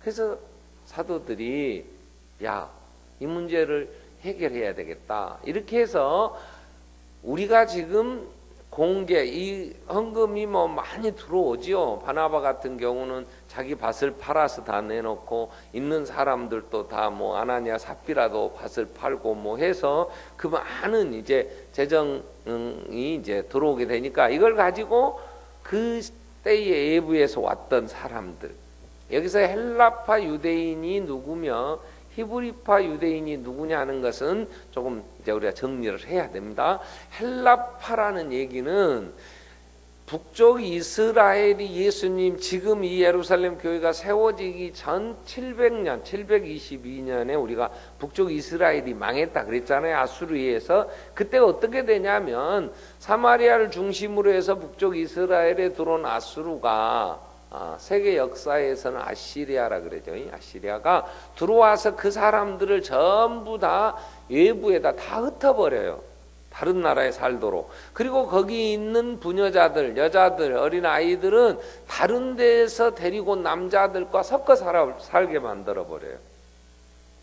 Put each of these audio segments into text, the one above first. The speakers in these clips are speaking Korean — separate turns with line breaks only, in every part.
그래서 사도들이 야, 이 문제를 해결해야 되겠다. 이렇게 해서 우리가 지금 공개, 이 헌금이 뭐 많이 들어오지요. 바나바 같은 경우는 자기 밭을 팔아서 다 내놓고, 있는 사람들도 다 뭐 아나니아 삽비라도 밭을 팔고 뭐 해서 그 많은 이제 재정이 이제 들어오게 되니까 이걸 가지고 그 때의 예부에서 왔던 사람들, 여기서 헬라파 유대인이 누구며 히브리파 유대인이 누구냐 하는 것은 조금 이제 우리가 정리를 해야 됩니다. 헬라파라는 얘기는 북쪽 이스라엘이 예수님 지금 이 예루살렘 교회가 세워지기 전 700년, 722년에 우리가 북쪽 이스라엘이 망했다 그랬잖아요. 아수르에서. 그때가 어떻게 되냐면 사마리아를 중심으로 해서 북쪽 이스라엘에 들어온 아수르가 세계 역사에서는 아시리아라 그러죠. 아시리아가 들어와서 그 사람들을 전부 다 외부에다 다 흩어버려요. 다른 나라에 살도록. 그리고 거기 있는 부녀자들, 여자들, 어린아이들은 다른 데에서 데리고 남자들과 섞어 살게 만들어버려요.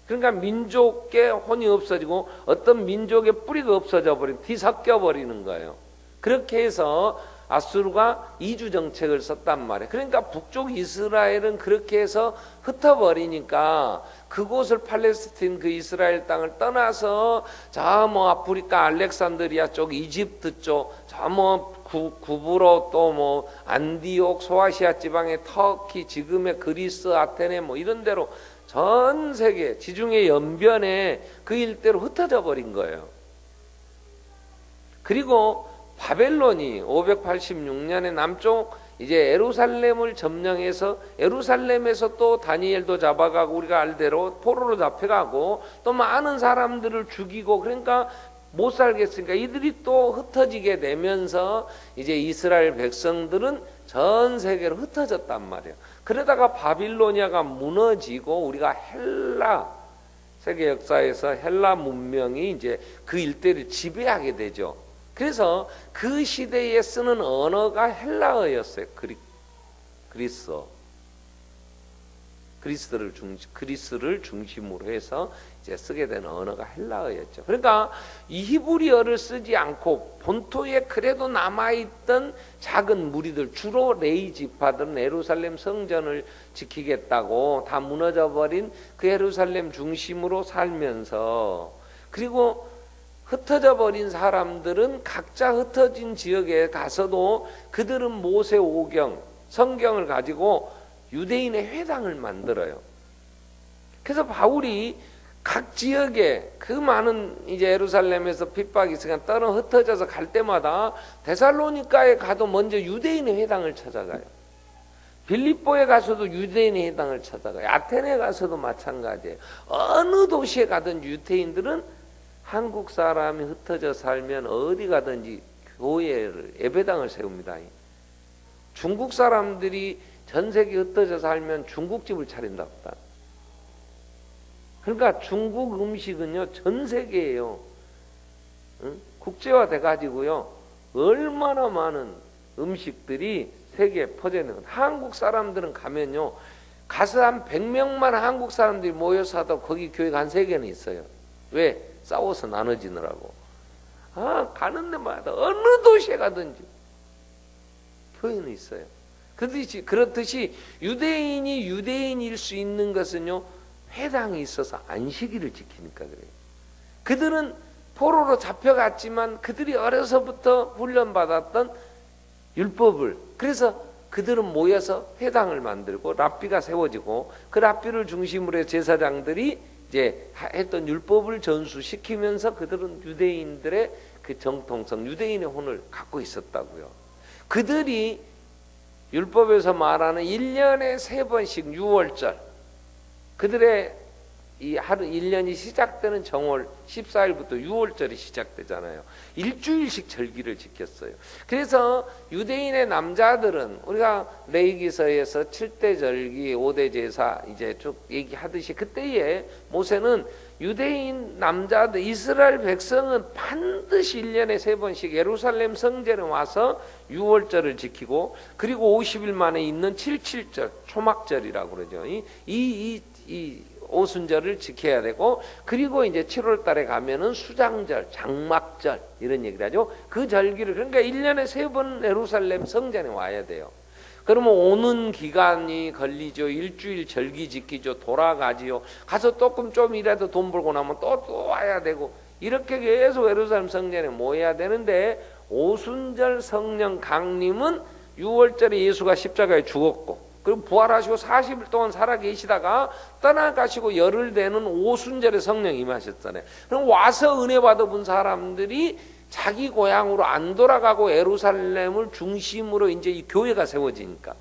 그러니까 민족의 혼이 없어지고 어떤 민족의 뿌리가 없어져 버리고 뒤섞여 버리는 거예요. 그렇게 해서 아수르가 이주 정책을 썼단 말이에요. 그러니까 북쪽 이스라엘은 그렇게 해서 흩어버리니까 그곳을 팔레스틴 그 이스라엘 땅을 떠나서 저 뭐 아프리카 알렉산드리아 쪽, 이집트 쪽, 저 뭐 구브로 또 뭐 안디옥, 소아시아 지방의 터키, 지금의 그리스, 아테네 뭐 이런 데로 전 세계 지중해 연변에 그 일대로 흩어져 버린 거예요. 그리고 바벨론이 586년에 남쪽 이제 예루살렘을 점령해서 예루살렘에서 또 다니엘도 잡아가고 우리가 알대로 포로로 잡혀가고 또 많은 사람들을 죽이고 그러니까 못 살겠으니까 이들이 또 흩어지게 되면서 이제 이스라엘 백성들은 전 세계로 흩어졌단 말이에요. 그러다가 바빌로니아가 무너지고 우리가 헬라 세계 역사에서 헬라 문명이 이제 그 일대를 지배하게 되죠. 그래서 그 시대에 쓰는 언어가 헬라어였어요. 그리스를 중심으로 해서 이제 쓰게 된 언어가 헬라어였죠. 그러니까 이 히브리어를 쓰지 않고 본토에 그래도 남아있던 작은 무리들, 주로 레위 지파들은 예루살렘 성전을 지키겠다고 다 무너져버린 그 예루살렘 중심으로 살면서, 그리고 흩어져 버린 사람들은 각자 흩어진 지역에 가서도 그들은 모세 오경, 성경을 가지고 유대인의 회당을 만들어요. 그래서 바울이 각 지역에 그 많은 이제 예루살렘에서 핍박이 있으니까 떠나 흩어져서 갈 때마다 데살로니가에 가도 먼저 유대인의 회당을 찾아가요. 빌립보에 가서도 유대인의 회당을 찾아가요. 아테네에 가서도 마찬가지예요. 어느 도시에 가든 유대인들은 한국 사람이 흩어져 살면 어디 가든지 교회를, 예배당을 세웁니다. 중국 사람들이 전 세계 흩어져 살면 중국집을 차린다. 그러니까 중국 음식은요 전 세계예요. 국제화 돼가지고요 얼마나 많은 음식들이 세계에 퍼져 있는 거예요. 한국 사람들은 가면요 가서 한 100명만 한국 사람들이 모여서 하다 거기 교회가 한 3개는 있어요. 왜? 싸워서 나눠지느라고. 가는 데마다 어느 도시에 가든지 교회는 있어요. 그렇듯이 유대인이 유대인일 수 있는 것은요 회당이 있어서 안식일을 지키니까 그래요. 그들은 포로로 잡혀갔지만 그들이 어려서부터 훈련받았던 율법을, 그래서 그들은 모여서 회당을 만들고 랍비가 세워지고 그 랍비를 중심으로 해서 제사장들이 이제 했던 율법을 전수시키면서 그들은 유대인들의 그 정통성, 유대인의 혼을 갖고 있었다고요. 그들이 율법에서 말하는 1년에 3번씩 6월절, 그들의 이 하루 1년이 시작되는 정월 14일부터 6월절이 시작되잖아요. 일주일씩 절기를 지켰어요. 그래서 유대인의 남자들은 우리가 레위기서에서 7대 절기, 5대 제사 이제 쭉 얘기하듯이 그때에 모세는 유대인 남자들 이스라엘 백성은 반드시 1년에 3번씩 예루살렘 성전에 와서 6월절을 지키고 그리고 50일 만에 있는 77절 초막절이라고 그러죠. 이 오순절을 지켜야 되고 그리고 이제 7월 달에 가면은 수장절, 장막절 이런 얘기를 하죠. 그 절기를 그러니까 1년에 3번 예루살렘 성전에 와야 돼요. 그러면 오는 기간이 걸리죠. 일주일 절기 지키죠. 돌아가지요. 가서 조금 좀이라도 돈 벌고 나면 또 와야 되고 이렇게 계속 예루살렘 성전에 모여야 되는데 오순절 성령 강림은 6월절에 예수가 십자가에 죽었고 그리고 부활하시고 40일 동안 살아계시다가 떠나가시고 열흘 되는 오순절에 성령이 임하셨잖아요. 그럼 와서 은혜 받아본 사람들이 자기 고향으로 안 돌아가고 예루살렘을 중심으로 이제 이 교회가 세워지니까.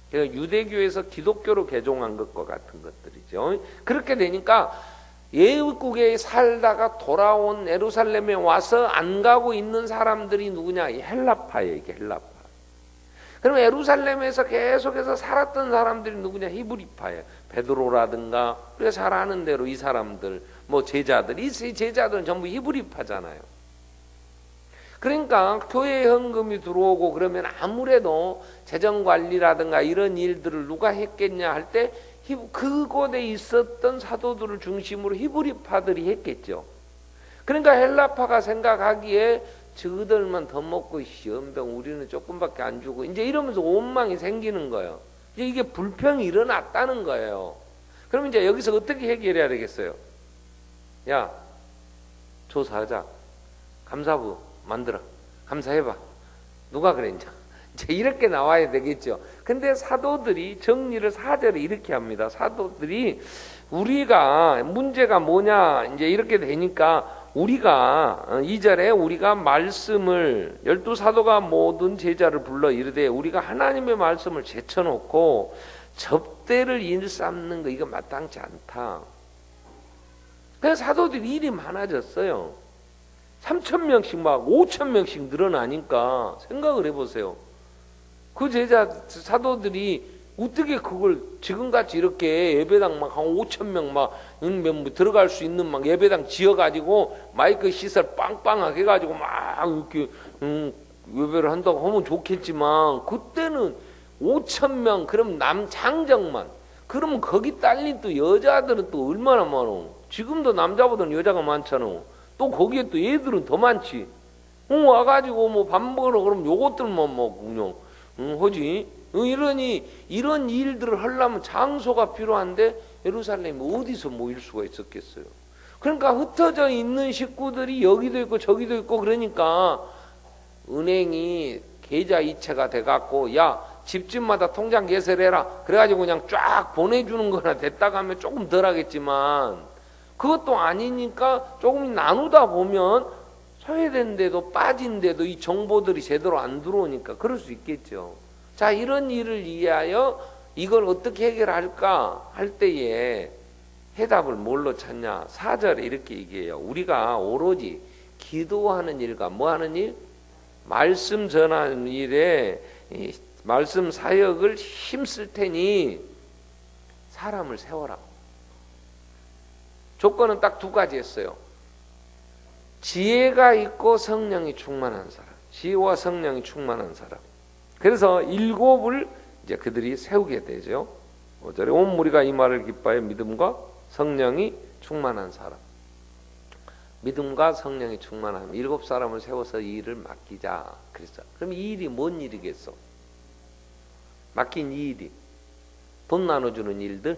그러니까 유대교에서 기독교로 개종한 것과 같은 것들이죠. 그렇게 되니까 예국에 살다가 돌아온 예루살렘에 와서 안 가고 있는 사람들이 누구냐? 헬라파예요, 이게 헬라파. 그럼 예루살렘에서 계속해서 살았던 사람들이 누구냐? 히브리파예요. 베드로라든가 우리가 잘 아는 대로 이 사람들 뭐 제자들 이 제자들은 전부 히브리파잖아요. 그러니까 교회 헌금이 들어오고 그러면 아무래도 재정관리라든가 이런 일들을 누가 했겠냐 할 때 그곳에 있었던 사도들을 중심으로 히브리파들이 했겠죠. 그러니까 헬라파가 생각하기에 저들만 더 먹고 시험병 우리는 조금밖에 안 주고 이제 이러면서 원망이 생기는 거예요. 이제 이게 불평이 일어났다는 거예요. 그럼 이제 여기서 어떻게 해결해야 되겠어요? 야, 조사하자. 감사부 만들어. 감사해봐. 누가 그랬냐? 이제 이렇게 나와야 되겠죠. 근데 사도들이 정리를 4절에 이렇게 합니다. 사도들이 우리가 문제가 뭐냐 이제 이렇게 되니까 우리가 2절에 우리가 말씀을 12사도가 모든 제자를 불러 이르되 우리가 하나님의 말씀을 제쳐놓고 접대를 일삼는 거 이거 마땅치 않다. 그래서 사도들이 일이 많아졌어요. 3,000명씩 막 5,000명씩 늘어나니까 생각을 해보세요. 그 제자 사도들이 어떻게 그걸 지금같이 이렇게 예배당 막 한 5,000명 막 들어갈 수 있는 막 예배당 지어가지고 마이크 시설 빵빵하게 해가지고 막 이렇게 예배를 한다고 하면 좋겠지만 그때는 5,000명 그럼 남장정만 그러면 거기 딸린 또 여자들은 또 얼마나 많어. 지금도 남자보다는 여자가 많잖아. 또 거기에 또 애들은 더 많지. 와가지고 뭐 밥 먹으러 그러면 요것들만 뭐 그냥 하지. 이러니 이런 일들을 하려면 장소가 필요한데 예루살렘이 어디서 모일 수가 있었겠어요. 그러니까 흩어져 있는 식구들이 여기도 있고 저기도 있고 그러니까 은행이 계좌 이체가 돼갖고 야 집집마다 통장 개설해라 그래가지고 그냥 쫙 보내주는 거나 됐다가 하면 조금 덜 하겠지만 그것도 아니니까 조금 나누다 보면 소외된데도 빠진데도 이 정보들이 제대로 안 들어오니까 그럴 수 있겠죠. 자, 이런 일을 위하여 이걸 어떻게 해결할까 할 때에 해답을 뭘로 찾냐? 4절에 이렇게 얘기해요. 우리가 오로지 기도하는 일과 뭐 하는 일? 말씀 전하는 일에 말씀 사역을 힘쓸 테니 사람을 세워라. 조건은 딱 2가지였어요. 지혜가 있고 성령이 충만한 사람. 지혜와 성령이 충만한 사람. 그래서 7을 이제 그들이 세우게 되죠. 5절에 온 무리가 이 말을 기뻐하여 믿음과 성령이 충만한 사람. 믿음과 성령이 충만함. 7사람을 세워서 이 일을 맡기자. 그랬어. 그럼 이 일이 뭔 일이겠어? 맡긴 이 일이 돈 나눠주는 일들.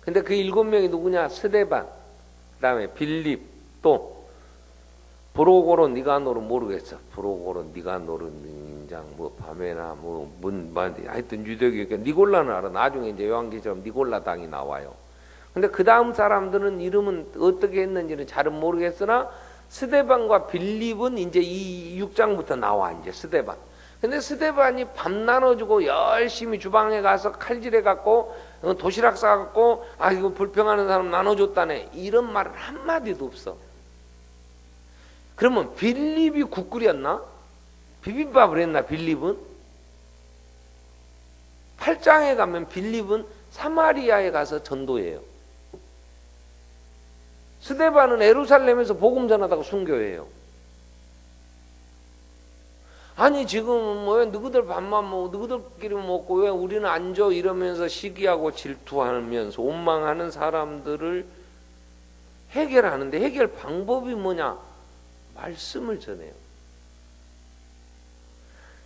근데 그 7명이 누구냐? 스데반, 그 다음에 빌립, 또 브로고로 니가노로 모르겠어. 브로고로 니가노로 인장 뭐 바메나 뭐문 하여튼 유대교 니골라는 알아. 나중에 이제 요한계시처럼 니골라 당이 나와요. 근데 그 다음 사람들은 이름은 어떻게 했는지는 잘은 모르겠으나 스데반과 빌립은 이제 이 6장부터 나와 이제 스데반. 근데 스데반이 밥 나눠주고 열심히 주방에 가서 칼질해 갖고 도시락 싸갖고 아 이거 불평하는 사람 나눠줬다네 이런 말은 한마디도 없어. 그러면 빌립이 국 끓였나? 비빔밥을 했나 빌립은? 8장에 가면 빌립은 사마리아에 가서 전도해요. 스데반은 예루살렘에서 복음 전하다가 순교해요. 아니 지금 왜 너희들 밥만 먹고 너희들끼리 먹고 왜 우리는 안 줘 이러면서 시기하고 질투하면서 원망하는 사람들을 해결하는데 해결 방법이 뭐냐? 말씀을 전해요.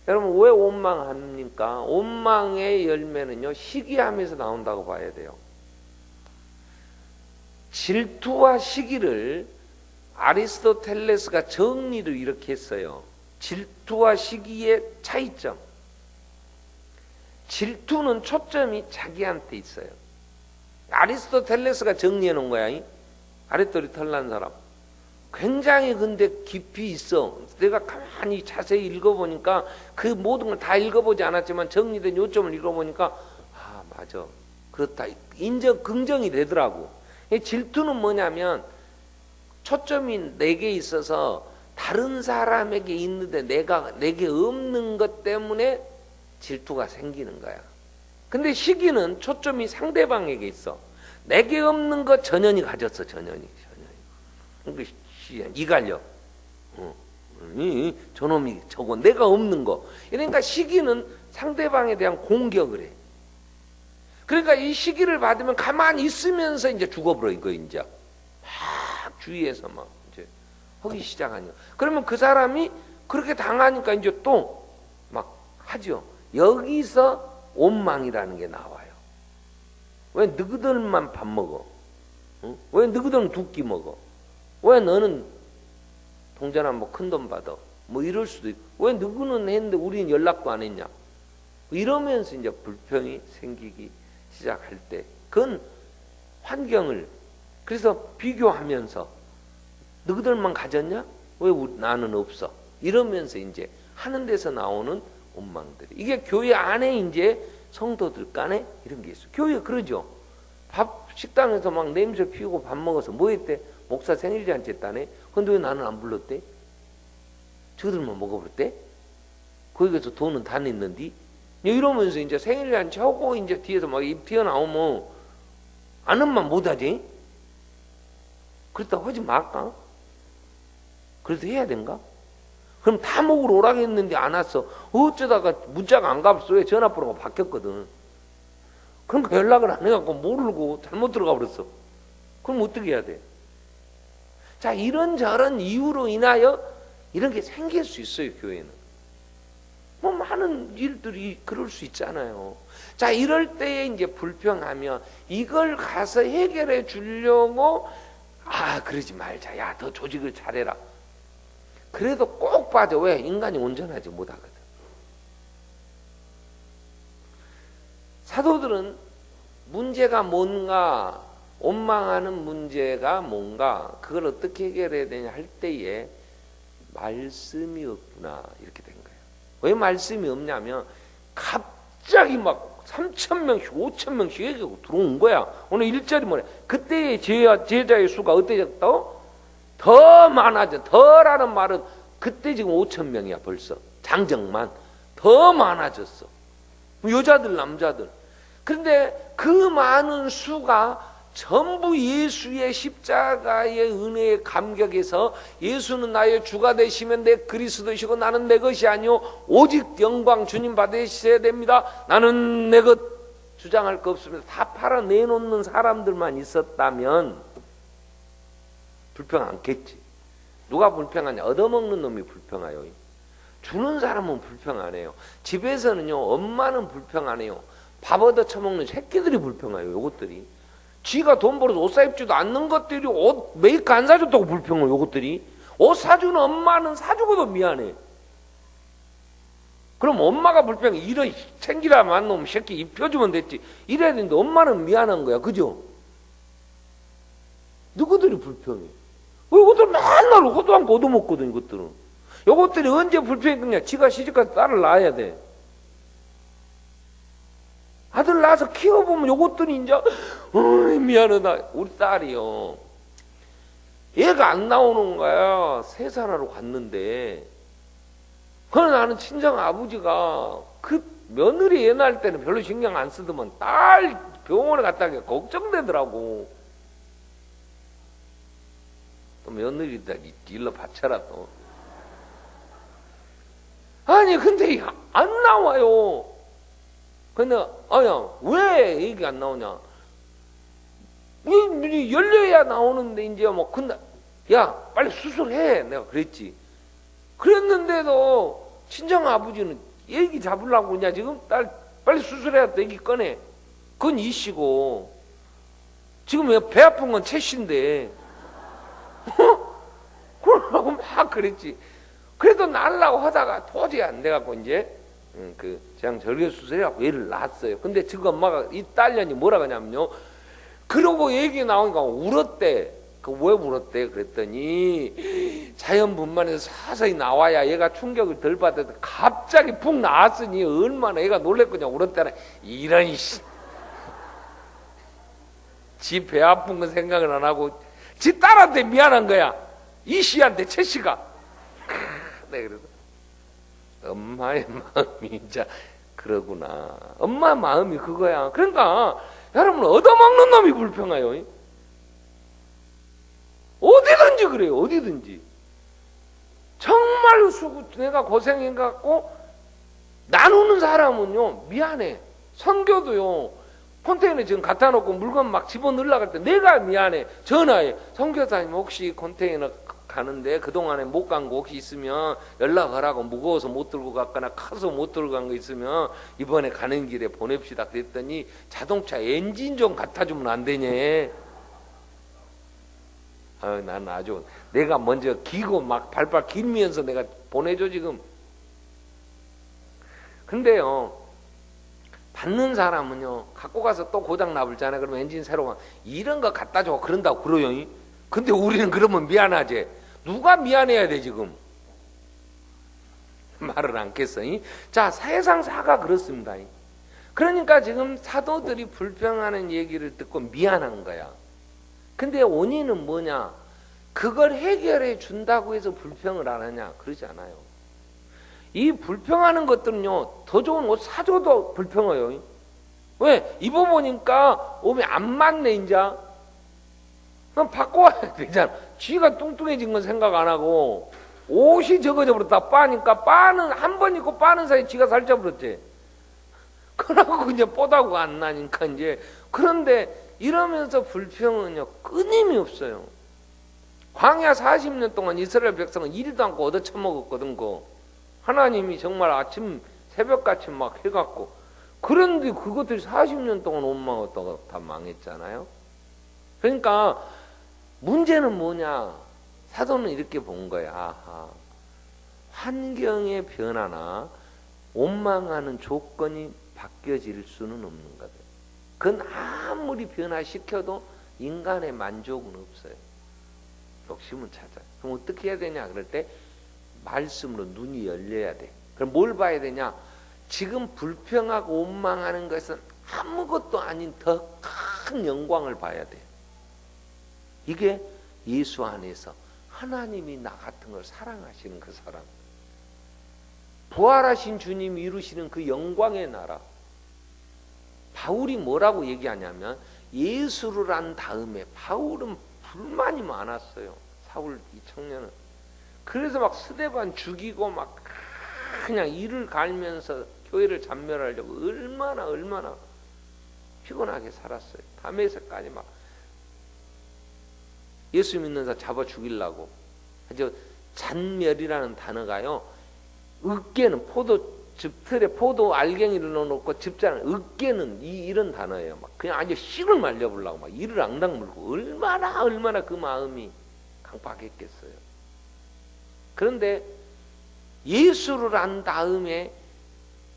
여러분 왜 원망합니까? 원망의 열매는요 시기함에서 나온다고 봐야 돼요. 질투와 시기를 아리스토텔레스가 정리를 이렇게 했어요. 질투와 시기의 차이점. 질투는 초점이 자기한테 있어요. 아리스토텔레스가 정리해 놓은 거야. 아랫도리 털난 사람. 굉장히 근데 깊이 있어. 내가 가만히 자세히 읽어보니까 그 모든 걸 다 읽어보지 않았지만 정리된 요점을 읽어보니까 아 맞아 그렇다 인정 긍정이 되더라고. 질투는 뭐냐면 초점이 내게 있어서 다른 사람에게 있는데 내게 없는 것 때문에 질투가 생기는 거야. 근데 시기는 초점이 상대방에게 있어. 내게 없는 것 전현이 가졌어. 전현이. 그러니까 이갈려. 저놈이 저거 내가 없는 거. 그러니까 시기는 상대방에 대한 공격을 해. 그러니까 이 시기를 받으면 가만히 있으면서 이제 죽어버려 이거 이제 막 주위에서 막 이제 하기 시작하니까. 그러면 그 사람이 그렇게 당하니까 이제 또 막 하죠. 여기서 원망이라는 게 나와요. 왜 너희들만 밥 먹어? 응? 왜 너희들은 두 끼 먹어? 왜 너는 동전한 뭐 큰 돈 받아? 뭐 이럴 수도 있고 왜 누구는 했는데 우리는 연락도 안 했냐? 이러면서 이제 불평이 생기기 시작할 때 그건 환경을 그래서 비교하면서 너희들만 가졌냐? 왜 나는 없어? 이러면서 이제 하는 데서 나오는 원망들이 이게 교회 안에 이제 성도들 간에 이런 게 있어. 교회 그러죠. 밥 식당에서 막 냄새 피우고 밥 먹어서 뭐 했대? 목사 생일잔치 했다네. 근데 왜 나는 안 불렀대? 저들만 먹어버렸대? 거기 가서 돈은 다 냈는디? 이러면서 이제 생일잔치 하고 이제 뒤에서 막 입 튀어나오면 아는만 못하지? 그렇다고 하지 말까? 그래도 해야 된가? 그럼 다 먹으러 오라고 했는데 안 왔어. 어쩌다가 문자가 안 갔어. 왜 전화번호가 바뀌었거든. 그러니까 연락을 안 해갖고 모르고 잘못 들어가 버렸어. 그럼 어떻게 해야 돼? 자, 이런저런 이유로 인하여 이런 게 생길 수 있어요, 교회는. 뭐 많은 일들이 그럴 수 있잖아요. 자, 이럴 때에 이제 불평하면 이걸 가서 해결해 주려고 그러지 말자. 야, 더 조직을 잘해라. 그래도 꼭 빠져. 왜? 인간이 온전하지 못하거든. 사도들은 문제가 뭔가 원망하는 문제가 뭔가 그걸 어떻게 해결해야 되냐 할 때에 말씀이 없구나 이렇게 된 거예요. 왜 말씀이 없냐면 갑자기 막 3,000명씩 5,000명씩 얘기하고 들어온 거야. 오늘 1절이 뭐래? 그때의 제자의 수가 어때졌다고? 더 많아져. 더라는 말은 그때 지금 5,000명이야 벌써. 장정만 더 많아졌어. 여자들 남자들. 그런데 그 많은 수가 전부 예수의 십자가의 은혜에 감격해서 예수는 나의 주가 되시면 내 그리스도시고 나는 내 것이 아니요 오직 영광 주님 받으셔야 됩니다. 나는 내 것 주장할 거 없습니다. 다 팔아 내놓는 사람들만 있었다면 불평 않겠지. 누가 불평하냐? 얻어먹는 놈이 불평해요. 주는 사람은 불평 안 해요. 집에서는요 엄마는 불평 안 해요. 밥 얻어 처먹는 새끼들이 불평해요. 요것들이 지가 돈 벌어서 옷 사입지도 않는 것들이 옷 메이크 안 사줬다고 불평을 요것들이. 옷 사주는 엄마는 사주고도 미안해. 그럼 엄마가 불평해. 이런 챙기라만 놈 새끼 입혀주면 됐지. 이래야 되는데 엄마는 미안한 거야. 그죠? 누구들이 불평해? 이것들 맨날 호도 않고 얻어먹거든. 이것들은. 요것들이 언제 불평했겠냐? 지가 시집가서 딸을 낳아야 돼. 아들 낳아서 키워보면 요것들이 이제 미안하다. 우리 딸이요, 얘가 안 나오는 거야. 세산하러 갔는데, 그래 나는 친정 아버지가 그 며느리 애 낳을 때는 별로 신경 안 쓰더만 딸 병원에 갔다 오니까 걱정되더라고. 또 며느리다 일러 바쳐라 또. 아니 근데 안 나와요. 근데 아야 왜 얘기 안 나오냐? 열려야 나오는데 이제 뭐 근데 야 빨리 수술해 내가 그랬지. 그랬는데도 친정 아버지는 얘기 잡으려고 그러냐 지금. 딸 빨리 수술해야 또 얘기 꺼내. 그건 이씨고 지금 왜 배 아픈 건 채씨인데 그러라고 막 그랬지. 그래도 날라고 하다가 도저히 안 돼갖고 이제 그 그냥 절개 수술해갖고 얘를 낳았어요. 근데 지금 엄마가 이 딸년이 뭐라 그러냐면요, 그러고 얘기 나오니까 울었대. 그 왜 울었대 그랬더니 자연분만해서 서서히 나와야 얘가 충격을 덜 받아서 갑자기 푹 나왔으니 얼마나 얘가 놀랬거든요. 울었다나 이런 지 배 아픈 건 생각을 안 하고 지 딸한테 미안한 거야. 이 씨한테 채 씨가. 네, 그래서 엄마의 마음이 진짜 그러구나. 엄마 마음이 그거야. 그러니까 여러분 얻어먹는 놈이 불평해요. 어디든지 그래요. 어디든지. 정말로 내가 고생해갖고 나누는 사람은요 미안해. 선교도요 컨테이너 지금 갖다 놓고 물건 막 집어넣으려고 할 때 내가 미안해. 전화해. 선교사님 혹시 컨테이너 가는데 그동안에 못 간 거 혹시 있으면 연락하라고. 무거워서 못 들고 갔거나 커서 못 들고 간 거 있으면 이번에 가는 길에 보냅시다. 그랬더니 자동차 엔진 좀 갖다 주면 안 되냐. 난 아주 내가 먼저 기고 막 발발 길면서 내가 보내줘 지금. 근데요 받는 사람은요 갖고 가서 또 고장 나불잖아요. 그러면 엔진 새로 가 이런 거 갖다 줘 그런다고 그러요. 근데 우리는 그러면 미안하지. 누가 미안해야 돼 지금. 말을 않겠어. 자 세상사가 그렇습니다. 그러니까 지금 사도들이 불평하는 얘기를 듣고 미안한 거야. 근데 원인은 뭐냐? 그걸 해결해 준다고 해서 불평을 안 하냐? 그러지 않아요. 이 불평하는 것들은요 더 좋은 옷 사줘도 불평해요. 왜? 입어보니까 몸에 안 맞네 이제. 그럼 바꿔야 되잖아. 쥐가 뚱뚱해진 건 생각 안 하고 옷이 적어져 버렸다. 빠니까 빠는 한 번 입고 빠는 사이에 쥐가 살쪄 버렸지. 그러고 이제 뽀다구가 안 나니까 이제. 그런데 이러면서 불평은요 끊임이 없어요. 광야 40년 동안 이스라엘 백성은 이리도 않고 얻어 처먹었거든. 하나님이 정말 아침 새벽같이 막 해갖고. 그런데 그것들이 40년 동안 원망했다가 다 망했잖아요. 그러니까 문제는 뭐냐? 사도는 이렇게 본 거야. 아하, 환경의 변화나 원망하는 조건이 바뀌어질 수는 없는 거다. 그건 아무리 변화시켜도 인간의 만족은 없어요. 욕심은 찾아요. 그럼 어떻게 해야 되냐? 그럴 때 말씀으로 눈이 열려야 돼. 그럼 뭘 봐야 되냐? 지금 불평하고 원망하는 것은 아무것도 아닌 더 큰 영광을 봐야 돼. 이게 예수 안에서 하나님이 나 같은 걸 사랑하시는 그 사람, 부활하신 주님이 이루시는 그 영광의 나라. 바울이 뭐라고 얘기하냐면 예수를 안 다음에 바울은 불만이 많았어요. 사울 이 청년은. 그래서 막 스데반 죽이고 막 그냥 이를 갈면서 교회를 잔멸하려고 얼마나 피곤하게 살았어요. 다메섹까지 막 예수 믿는 자 잡아 죽이려고. 잔멸이라는 단어가요, 으깨는 포도즙 틀에 포도 알갱이를 넣어놓고 즙자는 으깨는 이런 단어예요. 막 그냥 아주 씨를 말려보려고 막 이를 앙당 물고 얼마나 그 마음이 강팍했겠어요. 그런데 예수를 안 다음에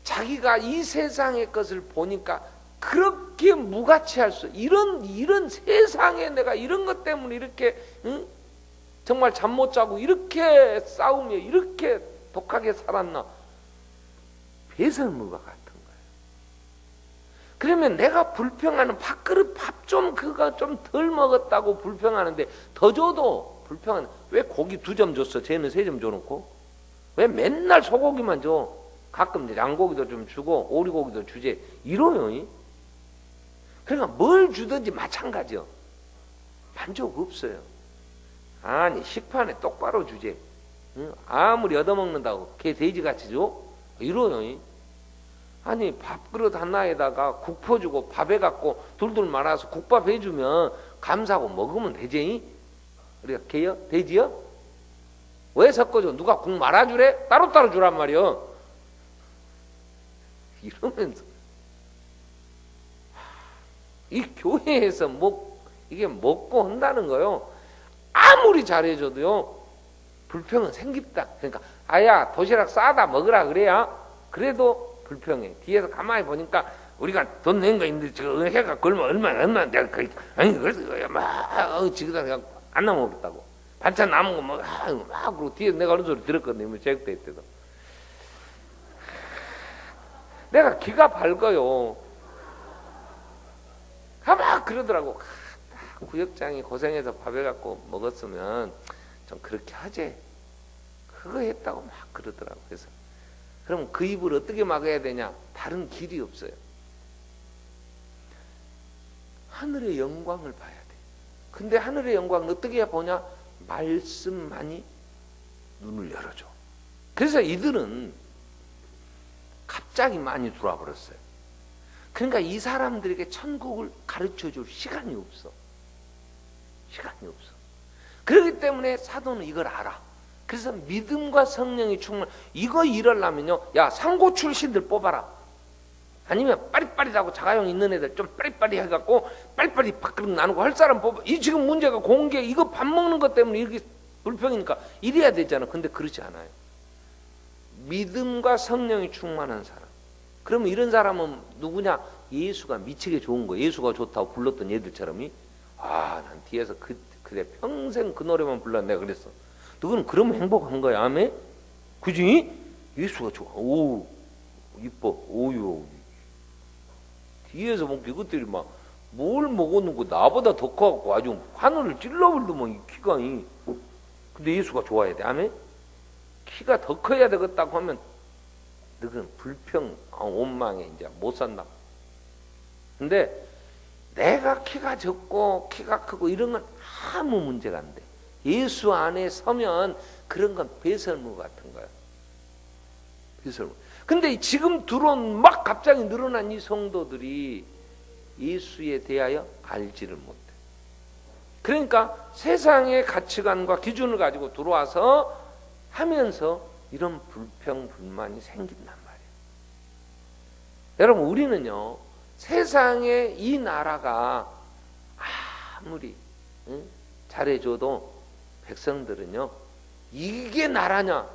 자기가 이 세상의 것을 보니까 그렇게 무가치할 수, 이런 세상에 내가 이런 것 때문에 이렇게 정말 잠 못 자고 이렇게 싸우며 이렇게 독하게 살았나. 배설물과 같은 거예요. 그러면 내가 불평하는 밥그릇 밥 좀 그거 좀 덜 먹었다고 불평하는데 더 줘도 불평하는, 왜 고기 2점 줬어? 쟤는 3점 줘놓고 왜 맨날 소고기만 줘? 가끔 양고기도 좀 주고 오리고기도 주지 이러요. 그러니까 뭘 주든지 마찬가지요. 만족 없어요. 아니 식판에 똑바로 주지. 응? 아무리 얻어먹는다고 걔 돼지같이 줘? 이러요. 아니 밥그릇 하나에다가 국 퍼주고 밥에 갖고 둘둘 말아서 국밥 해주면 감사하고 먹으면 되지. 우리가 개요? 돼지요? 왜 섞어줘? 누가 국 말아주래? 따로따로 주란 말이요. 이러면서 이 교회에서 이게 먹고 한다는 거요. 아무리 잘해줘도요 불평은 생깁다. 그러니까 아야 도시락 싸다 먹으라 그래야 그래도 불평해. 뒤에서 가만히 보니까 우리가 돈 낸 거 있는데 저 해가 걸면 얼마 내가 아니 그래서 막 지그다 그냥 안 남아먹겠다고 반찬 남은 거 막 그러고 뒤에서 내가 그런 소리 들었거든요. 제육대 때도 내가 기가 밝아요. 막 그러더라고. 구역장이 고생해서 밥해 갖고 먹었으면 좀 그렇게 하지. 그거 했다고 막 그러더라고. 그래서 그럼 그 입을 어떻게 막아야 되냐? 다른 길이 없어요. 하늘의 영광을 봐야 돼. 근데 하늘의 영광을 어떻게 보냐? 말씀만이 눈을 열어줘. 그래서 이들은 갑자기 많이 들어와 버렸어요. 그러니까 이 사람들에게 천국을 가르쳐 줄 시간이 없어. 시간이 없어. 그렇기 때문에 사도는 이걸 알아. 그래서 믿음과 성령이 충만. 이거 이러려면요, 야 상고 출신들 뽑아라. 아니면 빠릿빠릿하고 자가용 있는 애들 좀 빠릿빠릿 해갖고 빨리빨리 밥그릇 나누고 할 사람 뽑아. 이 지금 문제가 공개 이거 밥 먹는 것 때문에 이렇게 불평이니까 이래야 되잖아. 근데 그렇지 않아요. 믿음과 성령이 충만한 사람. 그러면 이런 사람은 누구냐? 예수가 미치게 좋은 거예요. 예수가 좋다고 불렀던 얘들처럼이. 난 뒤에서 그래 평생 그 노래만 불렀 내가 그랬어. 너는 그러면 행복한 거야. 아멘? 그지? 예수가 좋아. 오 이뻐. 오유. 뒤에서 먹기 이것들이 막 뭘 먹었는고 나보다 더 커갖고 아주 하늘을 찔러버리더만 이 키가. 근데 예수가 좋아야 돼. 아멘? 키가 더 커야 되겠다고 하면 너는 불평, 원망에 이제 못 산다. 근데 내가 키가 적고 키가 크고 이런 건 아무 문제가 안 돼. 예수 안에 서면 그런 건 배설물 같은 거야. 배설물. 근데 지금 들어온 막 갑자기 늘어난 이 성도들이 예수에 대하여 알지를 못해. 그러니까 세상의 가치관과 기준을 가지고 들어와서 하면서 이런 불평, 불만이 생긴단 말이에요. 여러분 우리는요 세상의 이 나라가 아무리 잘해줘도 백성들은요 이게 나라냐?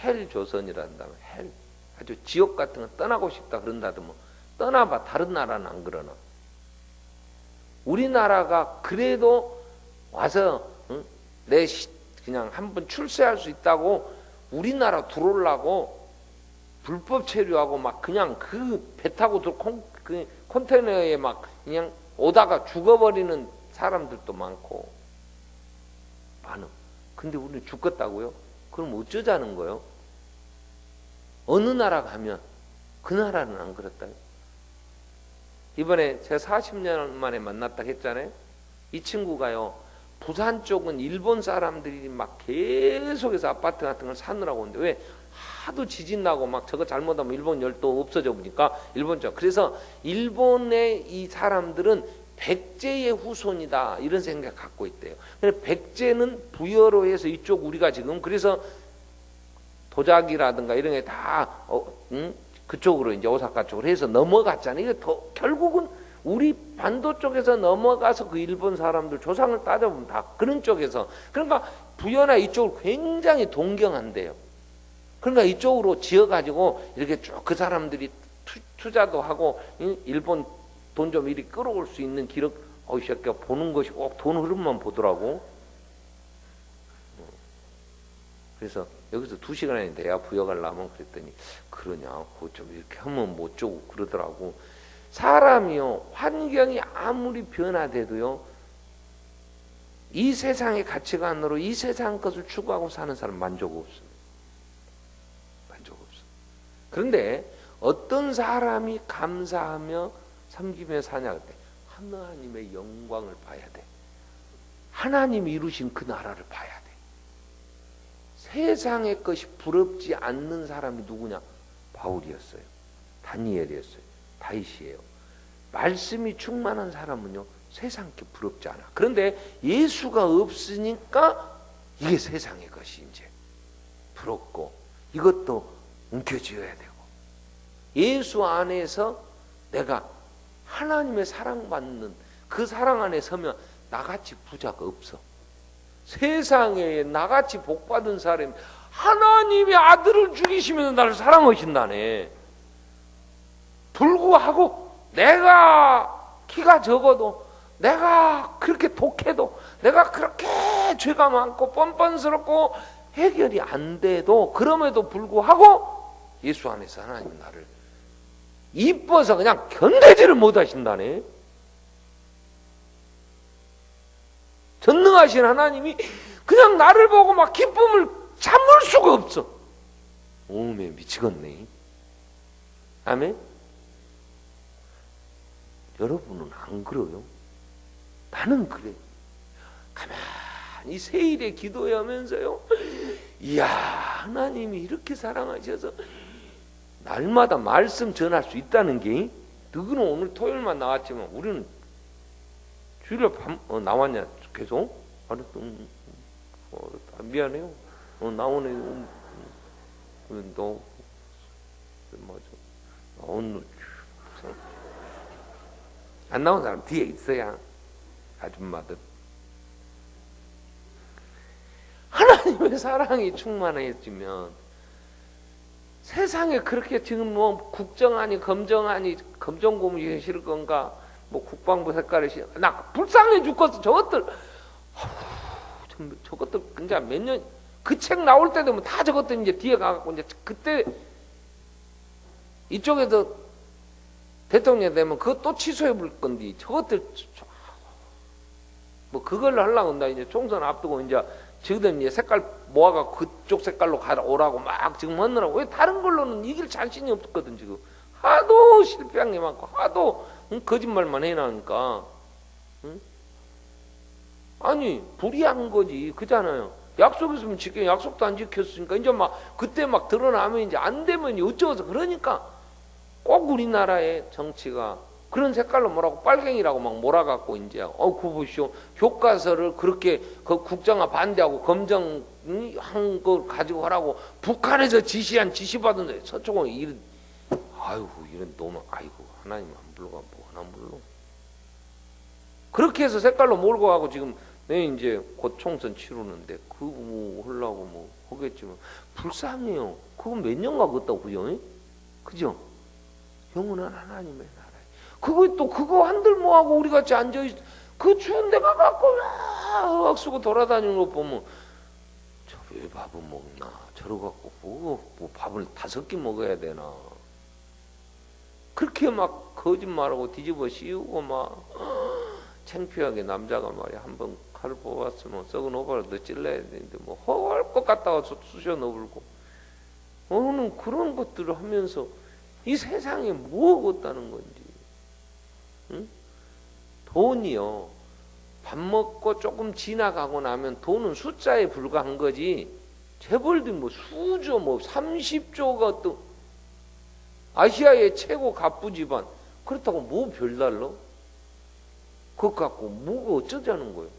헬 조선이란다면 헬 아주 지옥 같은 거 떠나고 싶다 그런다더만 떠나봐. 다른 나라는 안 그러나. 우리나라가 그래도 와서 그냥 한번 출세할 수 있다고 우리나라 들어오려고 불법 체류하고 막 그냥 그 배 타고 그 컨테이너에 막 그냥 오다가 죽어버리는 사람들도 많고 많아. 근데 우리는 죽겠다고요? 그럼 어쩌자는 거요? 어느 나라 가면 그 나라는 안 그렇다요? 이번에 제가 40년 만에 만났다 했잖아요. 이 친구가요 부산 쪽은 일본 사람들이 막 계속해서 아파트 같은 걸 사느라고 하는데 왜 하도 지진 나고 막 저거 잘못하면 일본 열도 없어져 보니까 일본 쪽. 그래서 일본의 이 사람들은 백제의 후손이다 이런 생각 갖고 있대요. 백제는 부여로 해서 이쪽 우리가 지금 그래서 도자기라든가 이런 게 다 그쪽으로 이제 오사카 쪽으로 해서 넘어갔잖아요. 이게 결국은 우리 반도 쪽에서 넘어가서 그 일본 사람들 조상을 따져보면 다 그런 쪽에서. 그러니까 부여나 이쪽을 굉장히 동경한대요. 그러니까 이쪽으로 지어가지고 이렇게 쭉 그 사람들이 투자도 하고 일본 돈 좀 이리 끌어올 수 있는 기록. 이 새끼가 보는 것이 꼭 돈 흐름만 보더라고. 그래서 여기서 2시간이 돼야 부여 가려면 그랬더니 그러냐, 좀 이렇게 하면 못 주고 그러더라고. 사람이요, 환경이 아무리 변화돼도요, 이 세상의 가치관으로 이 세상 것을 추구하고 사는 사람 만족 없습니다. 만족 없어요. 그런데 어떤 사람이 감사하며 섬기며 사냐 할 때 하나님의 영광을 봐야 돼. 하나님이 이루신 그 나라를 봐야 돼. 세상의 것이 부럽지 않는 사람이 누구냐? 바울이었어요. 다니엘이었어요. 다윗이에요. 말씀이 충만한 사람은요, 세상 게 부럽지 않아. 그런데 예수가 없으니까 이게 세상의 것이 이제 부럽고 이것도 움켜쥐어야 되고, 예수 안에서 내가 하나님의 사랑받는 그 사랑 안에 서면 나같이 부자가 없어. 세상에 나같이 복받은 사람이 하나님의 아들을 죽이시면서 나를 사랑하신다네. 불구하고 내가 키가 적어도, 내가 그렇게 독해도, 내가 그렇게 죄가 많고 뻔뻔스럽고 해결이 안 돼도, 그럼에도 불구하고 예수 안에서 하나님 나를 이뻐서 그냥 견디지를 못하신다네. 전능하신 하나님이 그냥 나를 보고 막 기쁨을 참을 수가 없어. 오메 미치겠네. 아멘. 여러분은 안 그래요? 나는 그래. 가만히 세일에 기도하면서요, 이야, 하나님이 이렇게 사랑하셔서 날마다 말씀 전할 수 있다는 게, 너희는 오늘 토요일만 나왔지만 우리는 주일에 나왔냐 계속? 미안해요. 나오네. 너 맞아. 오늘 안 나온 사람 뒤에 있어야. 아줌마들. 하나님의 사랑이 충만해지면 세상에 그렇게 지금 뭐 국정하니 검정하니, 검정고무신이 싫을 건가, 뭐 국방부 색깔이 싫어, 나 불쌍해 죽겠어. 저것들 이제 몇 년 그 책 나올 때 되면 다 저것들 이제 뒤에 가갖고 이제 그때 이쪽에서 대통령 되면 그거 또 취소해 볼 건데, 저것들 뭐 그걸로 하려고 한다. 이제 총선 앞두고 이제 지금 이제 색깔 모아가 그쪽 색깔로 오라고 막 지금 하느라고. 왜 다른 걸로는 이길 자신이 없거든. 지금 하도 실패한 게 많고 하도 거짓말만 해나니까. 응? 아니 불이한 거지. 그잖아요. 약속했으면 지켜, 약속도 안 지켰으니까 이제 막 그때 막 드러나면 이제 안 되면 어쩌서. 그러니까 꼭 우리나라의 정치가 그런 색깔로 뭐라고 빨갱이라고 막 몰아갖고 이제 그거 보시오, 교과서를 그렇게 그 국정화 반대하고 검정한 걸 가지고 하라고 북한에서 지시한 지시받은 서쪽은 이런, 아이고 이런 놈, 아이고 하나님 안 불러가 뭐 하나 불러. 그렇게 해서 색깔로 몰고 가고 지금 내 이제 곧 총선 치르는데 그거 뭐 하려고 뭐 하겠지만 불쌍해요. 그거 몇 년가 걷다 그죠? 그죠? 영원한 하나님의 나라에 그거 또 그거 한들 뭐하고 우리 같이 앉아있, 그 추운 데 가갖고 악 쓰고 돌아다니는 거 보면 저 왜 밥은 먹나, 저러 갖고 뭐 밥을 5끼 먹어야 되나, 그렇게 막 거짓말하고 뒤집어 씌우고 막 창피하게 남자가 말이야 한번 칼 뽑았으면 썩은 오바라도 찔러야 되는데 뭐 허할 것 같다가 쑤셔 넣어불고 어느 그런 것들을 하면서 이 세상에 뭐 얻었다는 건지. 응? 돈이요, 밥 먹고 조금 지나가고 나면 돈은 숫자에 불과한 거지, 재벌들 뭐 수조 뭐 30조가 어떤 아시아의 최고 갑부 집안, 그렇다고 뭐 별달러? 그것 갖고 뭐가 어쩌자는 거예요.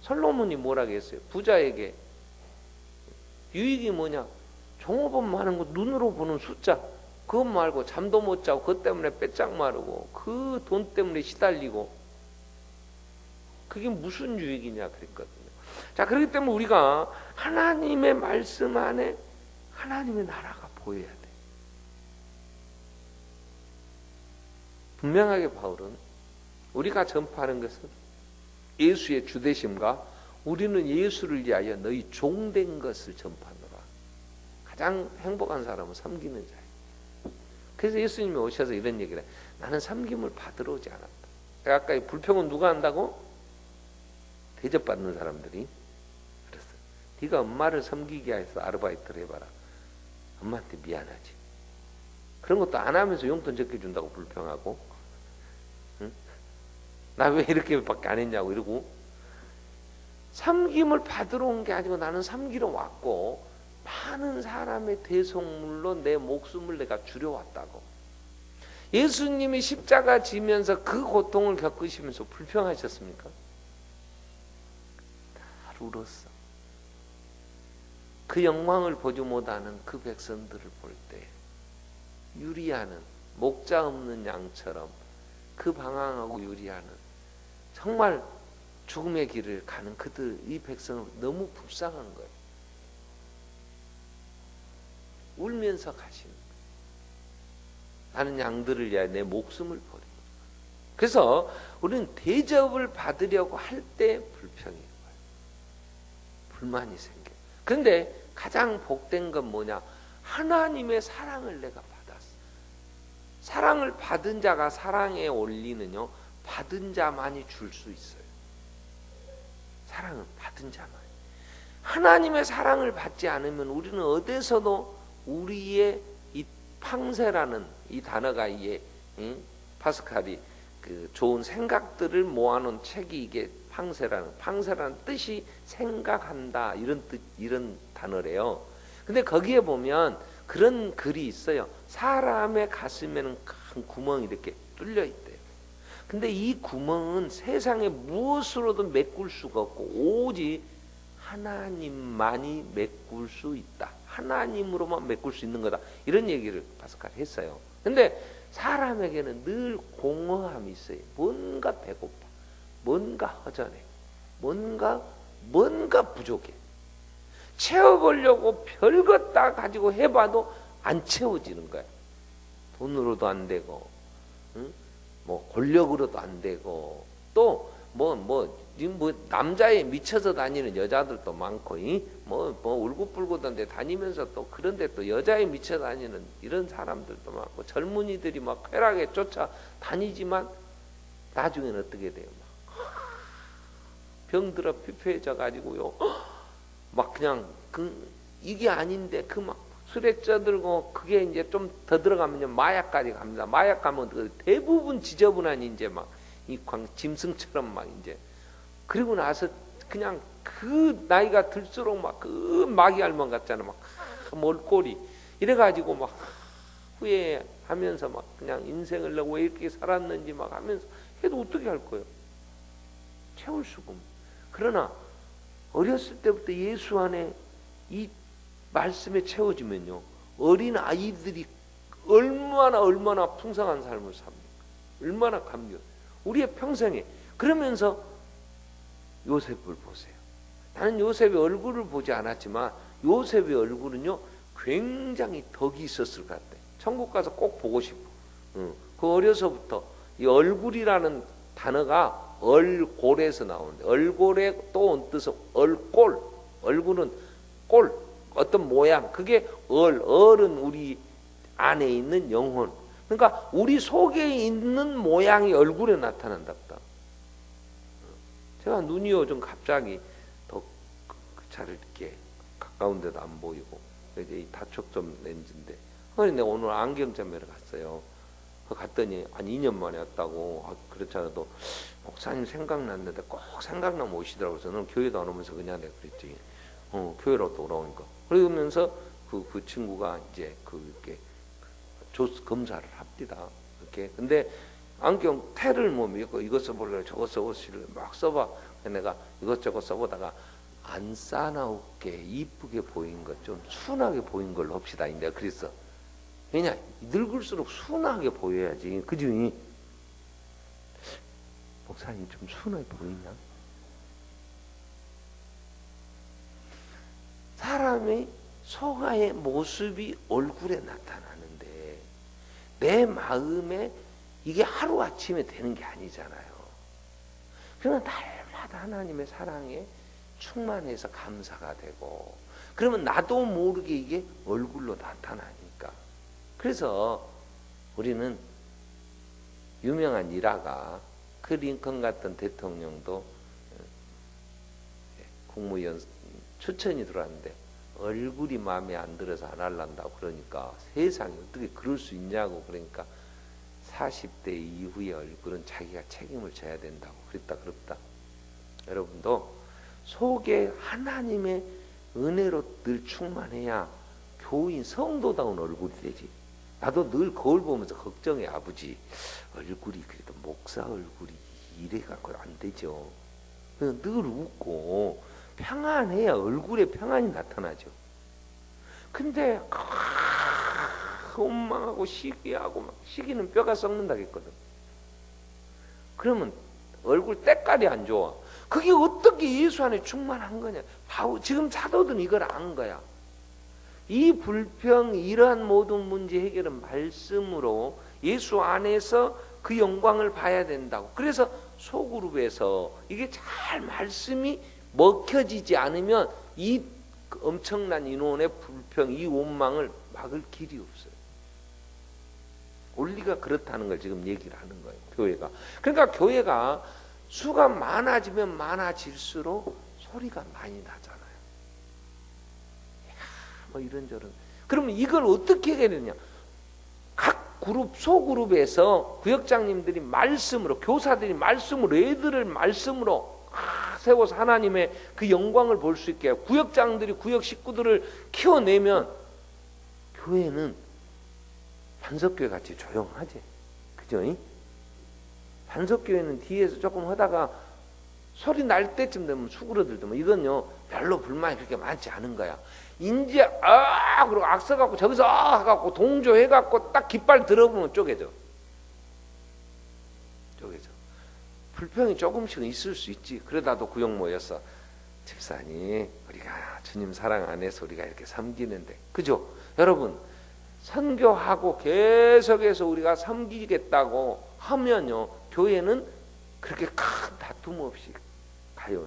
솔로몬이 뭐라 했어요? 부자에게 유익이 뭐냐? 종업원 많은 거 눈으로 보는 숫자, 그것 말고 잠도 못 자고 그것 때문에 빼짝 마르고 그 돈 때문에 시달리고 그게 무슨 유익이냐 그랬거든요. 자, 그렇기 때문에 우리가 하나님의 말씀 안에 하나님의 나라가 보여야 돼. 분명하게 바울은 우리가 전파하는 것은 예수의 주되심과 우리는 예수를 위하여 너희 종된 것을 전파하노라. 가장 행복한 사람은 섬기는 자예요. 그래서 예수님이 오셔서 이런 얘기를 해요. 나는 섬김을 받으러 오지 않았다. 아까 이 불평은 누가 한다고? 대접받는 사람들이. 그랬어. 네가 엄마를 섬기게 해서 아르바이트를 해봐라. 엄마한테 미안하지. 그런 것도 안 하면서 용돈 적게 준다고 불평하고, 응? 나 왜 이렇게밖에 안 했냐고 이러고. 섬김을 받으러 온 게 아니고 나는 섬기러 왔고 많은 사람의 대속물로 내 목숨을 내가 줄여왔다고. 예수님이 십자가 지면서 그 고통을 겪으시면서 불평하셨습니까? 다 울었어. 그 영광을 보지 못하는 그 백성들을 볼 때 유리하는 목자 없는 양처럼 그 방황하고 유리하는 정말 죽음의 길을 가는 그들 이 백성을 너무 불쌍한 거예요. 울면서 가시는 거예요. 나는 양들을 위하여 내 목숨을 버리고. 그래서 우리는 대접을 받으려고 할 때 불평이 와요. 불만이 생겨요. 그런데 가장 복된 건 뭐냐? 하나님의 사랑을 내가 받았어. 사랑을 받은 자가 사랑의 원리는요, 받은 자만이 줄 수 있어요. 사랑은 받은 자만. 하나님의 사랑을 받지 않으면 우리는 어디서도 우리의 이 팡세라는 이 단어가 이게 파스칼이 그 좋은 생각들을 모아놓은 책이 이게 팡세라는 뜻이 생각한다 이런 뜻 이런 단어래요. 근데 거기에 보면 그런 글이 있어요. 사람의 가슴에는 큰 구멍이 이렇게 뚫려 있대요. 근데 이 구멍은 세상에 무엇으로도 메꿀 수가 없고 오직 하나님만이 메꿀 수 있다. 하나님으로만 메꿀 수 있는 거다. 이런 얘기를 파스칼이 했어요. 근데 사람에게는 늘 공허함이 있어요. 뭔가 배고파. 뭔가 허전해. 뭔가 부족해. 채워보려고 별것 다 가지고 해봐도 안 채워지는 거야. 돈으로도 안 되고, 응? 뭐 권력으로도 안 되고, 또 지금 남자에 미쳐서 다니는 여자들도 많고, 울긋불긋한데 다니면서 또 그런데 또 여자에 미쳐 다니는 이런 사람들도 많고, 젊은이들이 막 쾌락에 쫓아 다니지만 나중에는 어떻게 돼요? 병들어 피폐해져 가지고요, 막 그냥 이게 아닌데 그 막 술에 쪄들고 그게 이제 좀 더 들어가면요 마약까지 갑니다. 마약 가면 그 대부분 지저분한 이제 막 이 짐승처럼 막 이제 그리고 나서 그냥 그 나이가 들수록 막 그 마귀 알몸 같잖아. 막 몰골이 이래가지고 막 후회하면서 막 그냥 인생을 내가 왜 이렇게 살았는지 막 하면서 해도 어떻게 할 거예요? 채울 수가 없는. 그러나 어렸을 때부터 예수 안에 이 말씀에 채워지면요 어린 아이들이 얼마나 풍성한 삶을 삽니까? 얼마나 감격. 우리의 평생에 그러면서 요셉을 보세요. 나는 요셉의 얼굴을 보지 않았지만 요셉의 얼굴은요 굉장히 덕이 있었을 것 같아. 천국 가서 꼭 보고 싶어. 그 어려서부터 이 얼굴이라는 단어가 얼골에서 나오는데 얼골에 또 온 뜻은 얼골. 얼굴은 꼴 어떤 모양. 그게 얼은 우리 안에 있는 영혼. 그러니까 우리 속에 있는 모양이 얼굴에 나타난답니다. 제가 눈이 요즘 갑자기 더 잘 이렇게 가까운 데도 안 보이고 이제 이 다촉점 렌즈인데 내가 오늘 안경점에 갔어요. 갔더니 한 2년 만에 왔다고. 그렇지 않아도 목사님 생각났는데 꼭 생각나면 오시더라고요. 저는 교회도 안 오면서 그냥 내가 그랬지. 교회로 또 오라니까. 그러면서 그 친구가 이제 이렇게 검사를 합니다. 이렇게. 근데 안경 테를 뭐 이거 써볼래 저거 써보실래 막 써봐. 내가 이것저것 써보다가 안 싸나우게 이쁘게 보인 것 좀 순하게 보인 걸로 합시다. 내가 그랬어. 왜냐 늙을수록 순하게 보여야지. 그지? 목사님 좀 순하게 보이냐? 사람의 속아의 모습이 얼굴에 나타나는데 내 마음에 이게 하루아침에 되는 게 아니잖아요. 그러면 날마다 하나님의 사랑에 충만해서 감사가 되고 그러면 나도 모르게 이게 얼굴로 나타나니까. 그래서 우리는 유명한 일화가 그 링컨 같은 대통령도 국무위원 추천이 들어왔는데 얼굴이 마음에 안 들어서 안 할란다고 그러니까 세상에 어떻게 그럴 수 있냐고 그러니까 40대 이후의 얼굴은 자기가 책임을 져야 된다고 그랬다. 여러분도 속에 하나님의 은혜로 늘 충만해야 교인 성도다운 얼굴이 되지. 나도 늘 거울 보면서 걱정해. 아버지 얼굴이 그래도 목사 얼굴이 이래갖고 안 되죠. 늘 웃고 평안해야 얼굴에 평안이 나타나죠. 근데 원망하고 시기하고 막 시기는 뼈가 썩는다 했거든. 그러면 얼굴 때깔이 안 좋아. 그게 어떻게 예수 안에 충만한 거냐. 지금 사도들은 이걸 안 거야. 이 불평 이러한 모든 문제 해결은 말씀으로 예수 안에서 그 영광을 봐야 된다고. 그래서 소그룹에서 이게 잘 말씀이 먹혀지지 않으면 이 엄청난 인원의 불평, 이 원망을 막을 길이 없어요. 원리가 그렇다는 걸 지금 얘기를 하는 거예요. 교회가. 그러니까 교회가 수가 많아지면 많아질수록 소리가 많이 나잖아요. 뭐 이런저런. 그러면 이걸 어떻게 해결하느냐? 각 그룹, 소그룹에서 구역장님들이 말씀으로, 교사들이 말씀으로, 애들을 말씀으로 세워서 하나님의 그 영광을 볼 수 있게, 구역장들이 구역 식구들을 키워내면 교회는 반석교회 같이 조용하지. 그죠? 반석교회는 뒤에서 조금 하다가 소리 날 때쯤 되면 수그러들더만. 이건요 별로 불만이 그렇게 많지 않은 거야. 이제 그리고 악서 갖고 저기서 해갖고 동조해갖고 딱 깃발 들어보면 쪼개져. 불평이 조금씩은 있을 수 있지. 그러다도 구역 모였어. 집사님 우리가 주님 사랑 안에서 우리가 이렇게 섬기는데, 그죠? 여러분 선교하고 계속해서 우리가 섬기겠다고 하면요 교회는 그렇게 큰 다툼 없이 가요.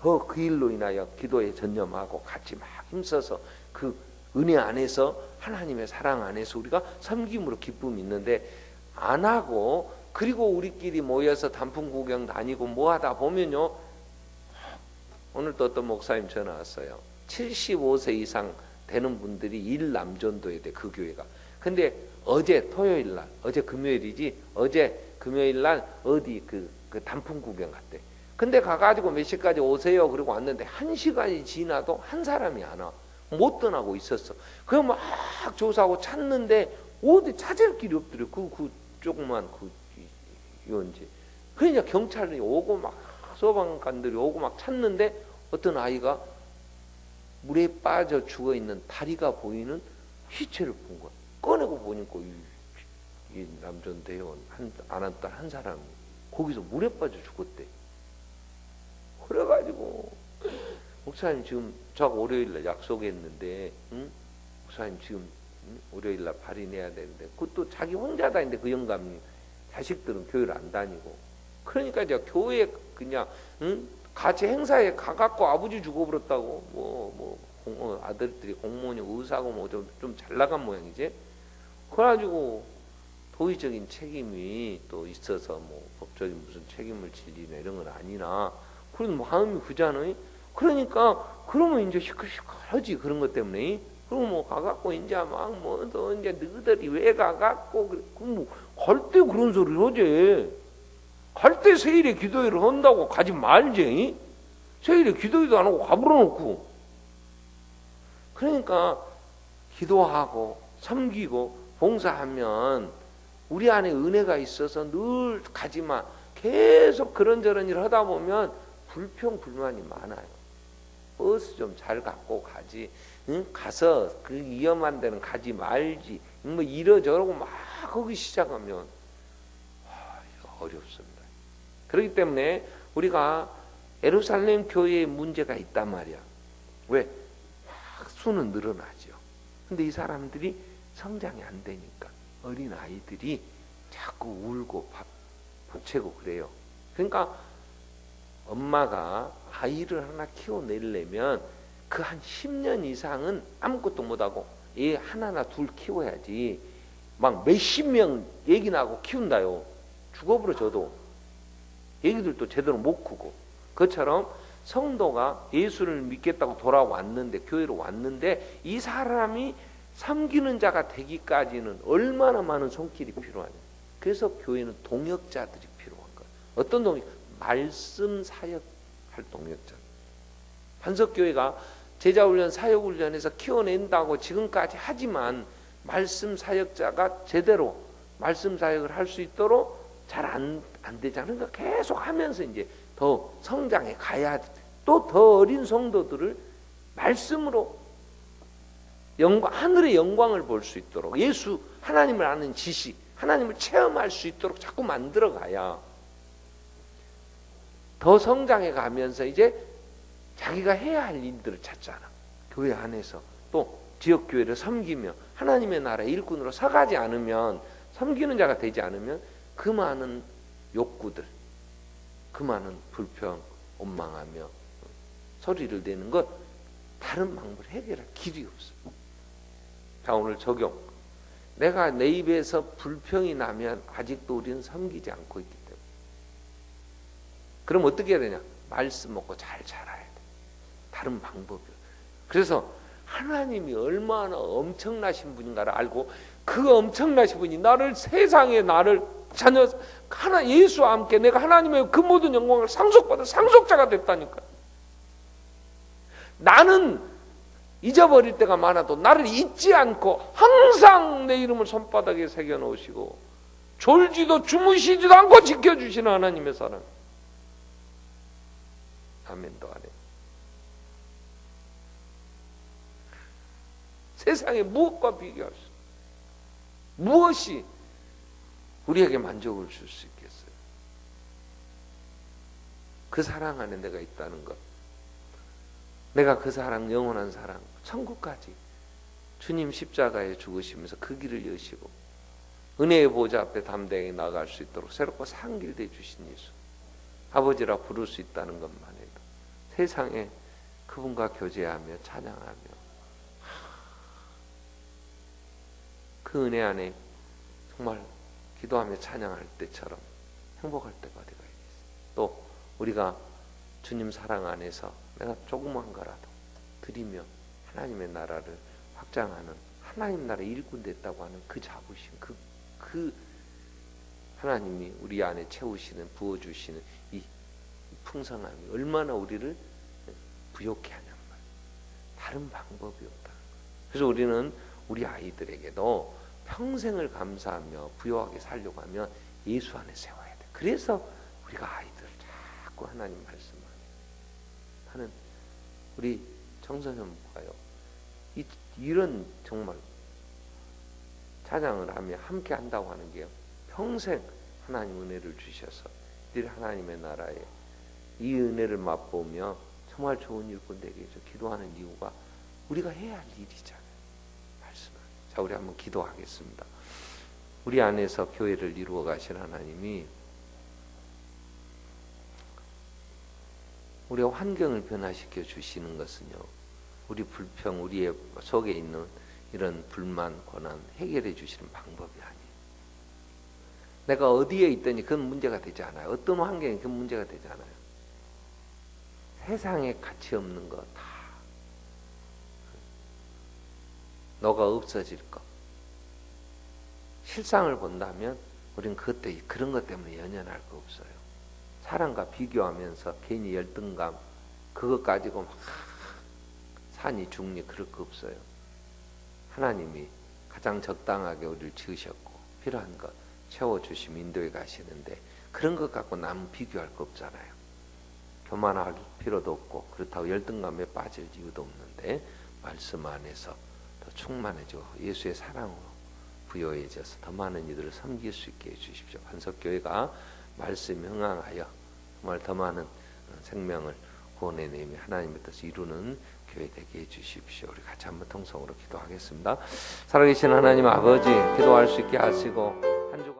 더 그 일로 인하여 기도에 전념하고 같이 막 힘써서 그 은혜 안에서 하나님의 사랑 안에서 우리가 섬김으로 기쁨이 있는데, 안 하고 그리고 우리끼리 모여서 단풍 구경 다니고 뭐 하다 보면요, 오늘 또 어떤 목사님 전화 왔어요. 75세 이상 되는 분들이 일남전도에 돼, 그 교회가. 근데 어제 토요일날, 어제 금요일이지, 어제 금요일날 어디 그 단풍 구경 갔대. 근데 가가지고 몇 시까지 오세요 그러고 왔는데 1시간이 지나도 한 사람이 안 와. 못 떠나고 있었어. 그럼 막 조사하고 찾는데 어디 찾을 길이 없더래. 그 조그만 유원지. 그러니까 경찰이 오고 막 소방관들이 오고 막 찾는데 어떤 아이가 물에 빠져 죽어 있는 다리가 보이는 시체를 본 거야. 꺼내고 보니까 이 남전 대원 안 왔던 한 사람이 거기서 물에 빠져 죽었대. 그래가지고 목사님 지금 저 월요일날 약속했는데, 응? 목사님 지금 월요일날 발인해야 되는데, 그것도 자기 혼자 다니는데 그 영감님 자식들은 교회를 안 다니고. 그러니까 이제 교회 그냥 같이 행사에 가갖고 아버지 죽어버렸다고 아들들이 공무원이 의사고 뭐 좀 잘 나간 모양이지. 그래가지고 도의적인 책임이 또 있어서 뭐 법적인 무슨 책임을 질 일이나 이런 건 아니나 그런 마음이 그잖아요. 그러니까 그러면 이제 시끌시끌하지 그런 것 때문에. 그리고 뭐 가갖고 이제 막 또 이제 너희들이 왜 가갖고 갈 때 그런 소리를 하지. 갈 때 세일에 기도회를 한다고 가지 말지. 세일에 기도회도 안 하고 가불어 놓고. 그러니까 기도하고 섬기고 봉사하면 우리 안에 은혜가 있어서 늘 가지만 계속 그런저런 일을 하다 보면 불평 불만이 많아요. 버스 좀 잘 갖고 가지. 응? 가서 그 위험한 데는 가지 말지. 뭐 이러저러고 막 거기 시작하면 어렵습니다. 그렇기 때문에 우리가 예루살렘 교회에 문제가 있단 말이야. 왜? 막 수는 늘어나죠. 근데 이 사람들이 성장이 안 되니까 어린 아이들이 자꾸 울고 밥 보채고 그래요. 그러니까 엄마가 아이를 하나 키워내려면 그 한 10년 이상은 아무것도 못하고 얘 하나나 둘 키워야지. 막 몇십 명 얘기 나고 키운다요. 죽어버려져도 얘기들도 제대로 못 크고. 그처럼 성도가 예수를 믿겠다고 돌아왔는데, 교회로 왔는데, 이 사람이 섬기는 자가 되기까지는 얼마나 많은 손길이 필요하냐. 그래서 교회는 동역자들이 필요한 거예요. 어떤 동역? 말씀 사역할 동역자. 반석교회가 제자훈련, 사역훈련에서 키워낸다고 지금까지 하지만 말씀 사역자가 제대로 말씀 사역을 할 수 있도록 잘 안 되잖아요. 그러니까 계속 하면서 이제 더 성장해 가야 돼. 또 더 어린 성도들을 말씀으로 하늘의 영광을 볼 수 있도록, 예수 하나님을 아는 지식, 하나님을 체험할 수 있도록 자꾸 만들어 가야 더 성장해 가면서 이제 자기가 해야 할 일들을 찾잖아. 교회 안에서 또 지역교회를 섬기며 하나님의 나라의 일꾼으로 서가지 않으면, 섬기는 자가 되지 않으면 그 많은 욕구들, 그 많은 불평, 원망하며 소리를 내는 것, 다른 방법을 해결할 길이 없어. 자, 오늘 적용. 내가 내 입에서 불평이 나면 아직도 우리는 섬기지 않고 있기 때문에. 그럼 어떻게 해야 되냐? 말씀 먹고 잘 자라야 돼. 다른 방법이요. 그래서 하나님이 얼마나 엄청나신 분인가를 알고, 그 엄청나신 분이 나를, 세상에 나를 자녀 하나 예수와 함께 내가 하나님의 그 모든 영광을 상속받은 상속자가 됐다니까. 나는 잊어버릴 때가 많아도 나를 잊지 않고 항상 내 이름을 손바닥에 새겨 놓으시고 졸지도 주무시지도 않고 지켜주시는 하나님의 사랑. 아멘도 안 해. 세상에 무엇과 비교할 수, 무엇이 우리에게 만족을 줄 수 있겠어요? 그 사랑 안에 내가 있다는 것, 내가 그 사랑, 영원한 사랑, 천국까지 주님 십자가에 죽으시면서 그 길을 여시고 은혜의 보좌 앞에 담대하게 나아갈 수 있도록 새롭고 산 길 되주신 예수, 아버지라 부를 수 있다는 것만 해도 세상에 그분과 교제하며 찬양하며 그 은혜 안에 정말 기도하며 찬양할 때처럼 행복할 때가 어디가 있겠어요. 또 우리가 주님 사랑 안에서 내가 조그만 거라도 드리며 하나님의 나라를 확장하는, 하나님 나라의 일꾼 됐다고 하는 그 자부심, 그 하나님이 우리 안에 채우시는, 부어주시는 이 풍성함이 얼마나 우리를 부욕해 하냔 말이에요. 다른 방법이 없다. 그래서 우리는 우리 아이들에게도 평생을 감사하며 부유하게 살려고 하면 예수 안에 세워야 돼. 그래서 우리가 아이들을 자꾸 하나님 말씀 안에 하는 우리 청소년부가요, 이런 정말 찬양을 하며 함께 한다고 하는 게요, 평생 하나님 은혜를 주셔서 늘 하나님의 나라에 이 은혜를 맛보며 정말 좋은 일꾼 되게 해서 기도하는 이유가 우리가 해야 할 일이잖아요. 자, 우리 한번 기도하겠습니다. 우리 안에서 교회를 이루어 가신 하나님이 우리가 환경을 변화시켜 주시는 것은요, 우리 불평, 우리의 속에 있는 이런 불만, 고난 해결해 주시는 방법이 아니에요. 내가 어디에 있더니 그건 문제가 되지 않아요. 어떤 환경이 그건 문제가 되지 않아요. 세상에 가치 없는 거 다 너가 없어질 것. 실상을 본다면 우리는 그런 것 때문에 연연할 거 없어요. 사람과 비교하면서 괜히 열등감, 그것 가지고 막 산이 죽니 그럴 거 없어요. 하나님이 가장 적당하게 우리를 지으셨고 필요한 것 채워주시면 인도해 가시는데 그런 것 갖고 남 비교할 거 없잖아요. 교만할 필요도 없고 그렇다고 열등감에 빠질 이유도 없는데 말씀 안에서 더 충만해지고 예수의 사랑으로 부여해져서 더 많은 이들을 섬길 수 있게 해주십시오. 반석교회가 말씀에 흥항하여 정말 더 많은 생명을 구원해내며 하나님의 뜻을 이루는 교회 되게 해주십시오. 우리 같이 한번 통성으로 기도하겠습니다. 살아계신 하나님 아버지, 기도할 수 있게 하시고